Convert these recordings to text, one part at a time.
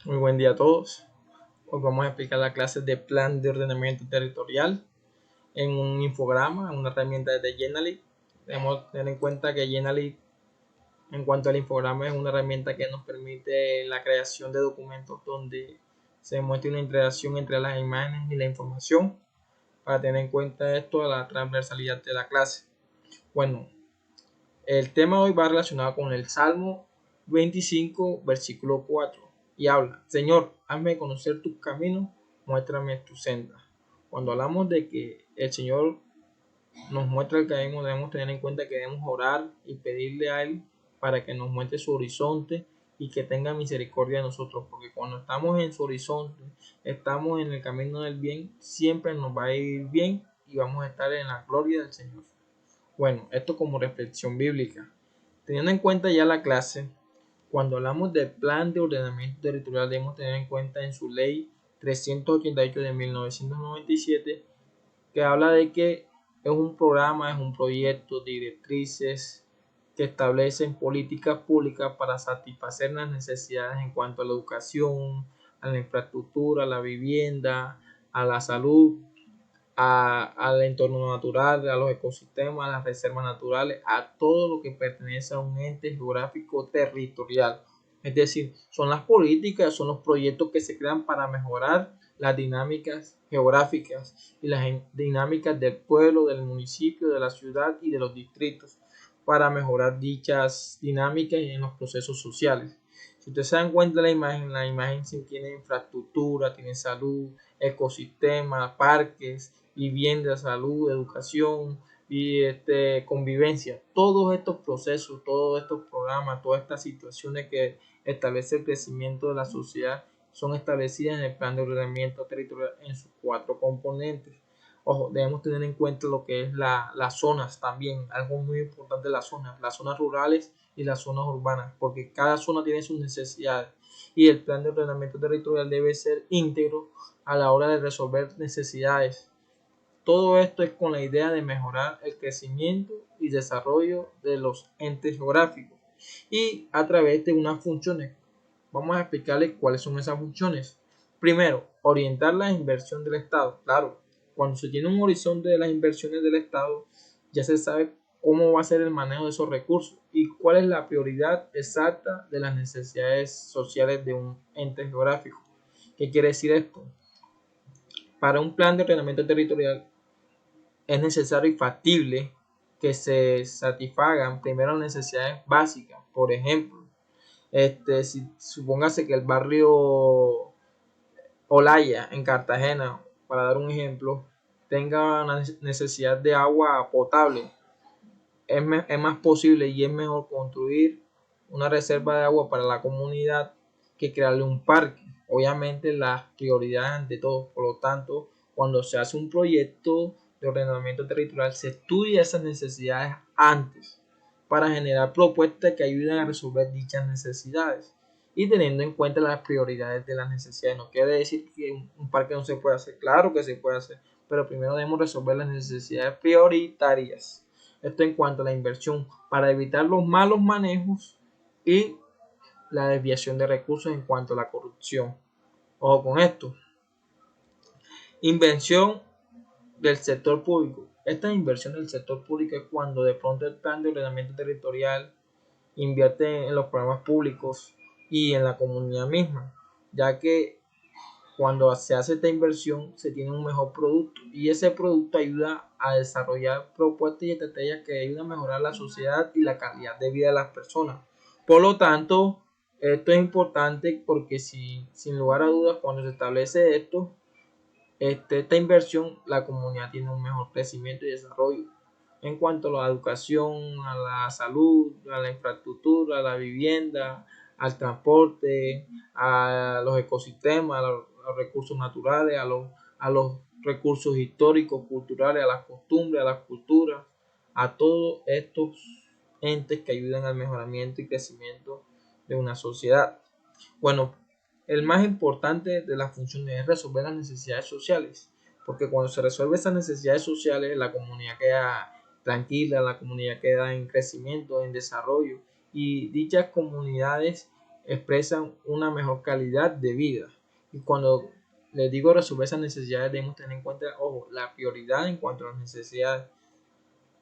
Muy buen día a todos. Hoy vamos a explicar la clase de plan de ordenamiento territorial en un infograma, en una herramienta de Genially. Debemos tener en cuenta que Genially, en cuanto al infograma, es una herramienta que nos permite la creación de documentos donde se muestre una interacción entre las imágenes y la información. Para tener en cuenta esto, la transversalidad de la clase. Bueno, el tema hoy va relacionado con el Salmo 25, versículo 4, y habla: Señor, hazme conocer tus caminos, muéstrame tus sendas. Cuando hablamos de que el Señor nos muestra el camino, debemos tener en cuenta que debemos orar y pedirle a Él para que nos muestre su horizonte y que tenga misericordia de nosotros, porque cuando estamos en su horizonte, estamos en el camino del bien, siempre nos va a ir bien y vamos a estar en la gloria del Señor. Bueno, esto como reflexión bíblica. Teniendo en cuenta ya la clase, cuando hablamos del plan de ordenamiento territorial debemos tener en cuenta en su ley 388 de 1997, que habla de que es un programa, es un proyecto de directrices que establecen políticas públicas para satisfacer las necesidades en cuanto a la educación, a la infraestructura, a la vivienda, a la salud, al entorno natural, a los ecosistemas, a las reservas naturales, a todo lo que pertenece a un ente geográfico territorial. Es decir, son las políticas, son los proyectos que se crean para mejorar las dinámicas geográficas y las dinámicas del pueblo, del municipio, de la ciudad y de los distritos, para mejorar dichas dinámicas en los procesos sociales. Si ustedes se dan cuenta de la imagen tiene infraestructura, tiene salud, ecosistemas, parques, vivienda, salud, educación y convivencia. Todos estos procesos, todos estos programas, todas estas situaciones que establece el crecimiento de la sociedad son establecidas en el plan de ordenamiento territorial en sus 4 componentes. Ojo, debemos tener en cuenta lo que es las zonas también, algo muy importante: las zonas rurales y las zonas urbanas, porque cada zona tiene sus necesidades y el plan de ordenamiento territorial debe ser íntegro a la hora de resolver necesidades. Todo esto es con la idea de mejorar el crecimiento y desarrollo de los entes geográficos y a través de unas funciones. Vamos a explicarles cuáles son esas funciones. Primero, orientar la inversión del Estado. Claro, cuando se tiene un horizonte de las inversiones del Estado, ya se sabe cómo va a ser el manejo de esos recursos y cuál es la prioridad exacta de las necesidades sociales de un ente geográfico. ¿Qué quiere decir esto? Para un plan de ordenamiento territorial es necesario y factible que se satisfagan primero las necesidades básicas. Por ejemplo, si supóngase que el barrio Olaya en Cartagena, para dar un ejemplo, tenga una necesidad de agua potable, es más posible y es mejor construir una reserva de agua para la comunidad que crearle un parque. Obviamente las prioridades ante todo. Por lo tanto, cuando se hace un proyecto de ordenamiento territorial, se estudia esas necesidades antes para generar propuestas que ayuden a resolver dichas necesidades y teniendo en cuenta las prioridades de las necesidades. No quiere decir que un parque no se puede hacer, claro que se puede hacer, pero primero debemos resolver las necesidades prioritarias. Esto en cuanto a la inversión, para evitar los malos manejos y la desviación de recursos en cuanto a la corrupción. Ojo con esto. Inversión del sector público. Esta inversión del sector público es cuando de pronto el plan de ordenamiento territorial invierte en los programas públicos y en la comunidad misma, ya que cuando se hace esta inversión se tiene un mejor producto y ese producto ayuda a desarrollar propuestas y estrategias que ayudan a mejorar la sociedad y la calidad de vida de las personas. Por lo tanto, esto es importante porque sin lugar a dudas, cuando se establece esto, esta inversión, la comunidad tiene un mejor crecimiento y desarrollo en cuanto a la educación, a la salud, a la infraestructura, a la vivienda, al transporte, a los ecosistemas, a los recursos naturales, a los recursos históricos, culturales, a las costumbres, a las culturas, a todos estos entes que ayudan al mejoramiento y crecimiento de una sociedad. Bueno, el más importante de las funciones es resolver las necesidades sociales, porque cuando se resuelven esas necesidades sociales, la comunidad queda tranquila, la comunidad queda en crecimiento, en desarrollo, y dichas comunidades expresan una mejor calidad de vida. Y cuando les digo resolver esas necesidades, debemos tener en cuenta, ojo, la prioridad en cuanto a las necesidades.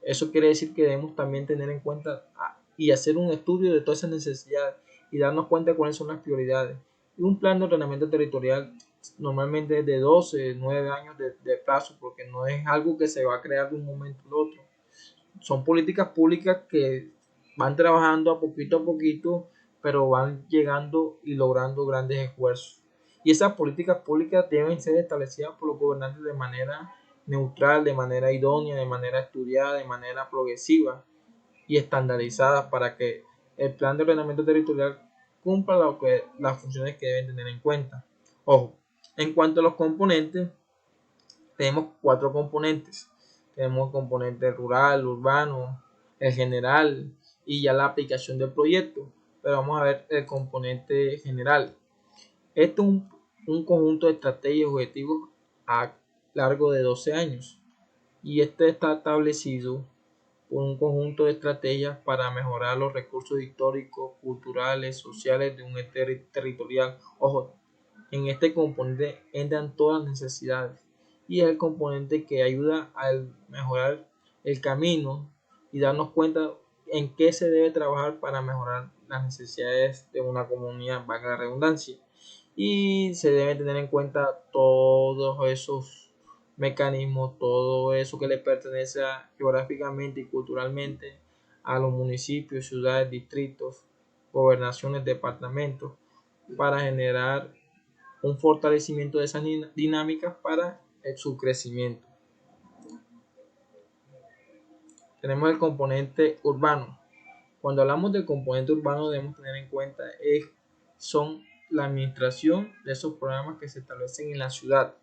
Eso quiere decir que debemos también tener en cuenta y hacer un estudio de todas esas necesidades y darnos cuenta de cuáles son las prioridades. Y un plan de ordenamiento territorial normalmente es de 12, 9 años de plazo, porque no es algo que se va a crear de un momento al otro. Son políticas públicas que van trabajando a poquito, pero van llegando y logrando grandes esfuerzos. Y esas políticas públicas deben ser establecidas por los gobernantes de manera neutral, de manera idónea, de manera estudiada, de manera progresiva y estandarizada para que el plan de ordenamiento territorial cumpla las funciones que deben tener en cuenta. Ojo, en cuanto a los componentes, tenemos 4 componentes. Tenemos el componente rural, urbano, el general y ya la aplicación del proyecto. Pero vamos a ver el componente general. Este es un conjunto de estrategias y objetivos a largo de 12 años. Y este está establecido por un conjunto de estrategias para mejorar los recursos históricos, culturales, sociales de un territorial. Ojo, en este componente entran todas las necesidades y es el componente que ayuda a mejorar el camino y darnos cuenta en qué se debe trabajar para mejorar las necesidades de una comunidad, valga la redundancia. Y se deben tener en cuenta todos esos mecanismos, todo eso que le pertenece geográficamente y culturalmente a los municipios, ciudades, distritos, gobernaciones, departamentos, para generar un fortalecimiento de esas dinámicas para su crecimiento. Tenemos el componente urbano. Cuando hablamos del componente urbano debemos tener en cuenta son la administración de esos programas que se establecen en la ciudad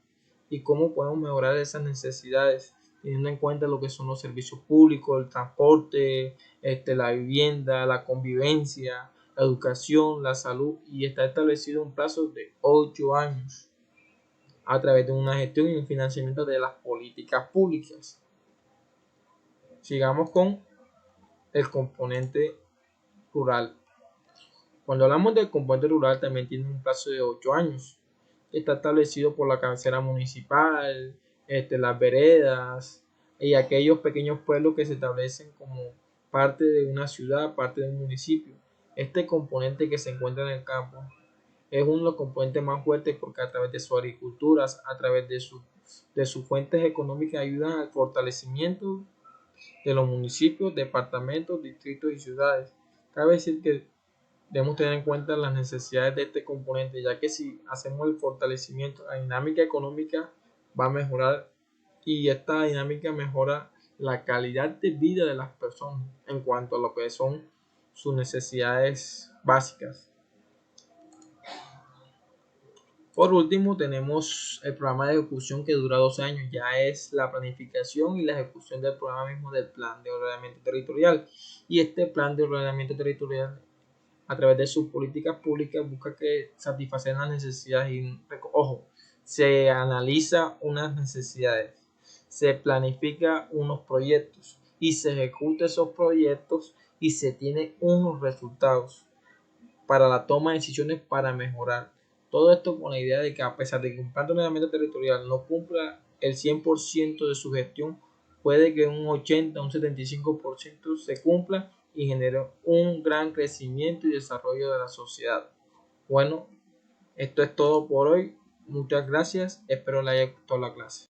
y cómo podemos mejorar esas necesidades teniendo en cuenta lo que son los servicios públicos, el transporte, la vivienda, la convivencia, la educación, la salud, y está establecido un plazo de 8 años a través de una gestión y un financiamiento de las políticas públicas. Sigamos con el componente rural. Cuando hablamos del componente rural también tiene un plazo de 8 años. Está establecido por la cabecera municipal, las veredas y aquellos pequeños pueblos que se establecen como parte de una ciudad, parte de un municipio. Este componente que se encuentra en el campo es uno de los componentes más fuertes porque a través de su agricultura, a través de sus fuentes económicas ayudan al fortalecimiento de los municipios, departamentos, distritos y ciudades. Cabe decir que debemos tener en cuenta las necesidades de este componente, ya que si hacemos el fortalecimiento, la dinámica económica va a mejorar y esta dinámica mejora la calidad de vida de las personas en cuanto a lo que son sus necesidades básicas. Por último, tenemos el programa de ejecución que dura 12 años. Ya es la planificación y la ejecución del programa mismo del plan de ordenamiento territorial. Y este plan de ordenamiento territorial, a través de sus políticas públicas, busca que satisfacer las necesidades. Y, ojo, se analiza unas necesidades, se planifica unos proyectos y se ejecuta esos proyectos y se tiene unos resultados para la toma de decisiones para mejorar. Todo esto con la idea de que a pesar de que un plan de ordenamiento territorial no cumpla el 100% de su gestión, puede que un 80, un 75% se cumpla y genere un gran crecimiento y desarrollo de la sociedad. Bueno, esto es todo por hoy. Muchas gracias. Espero le haya gustado la clase.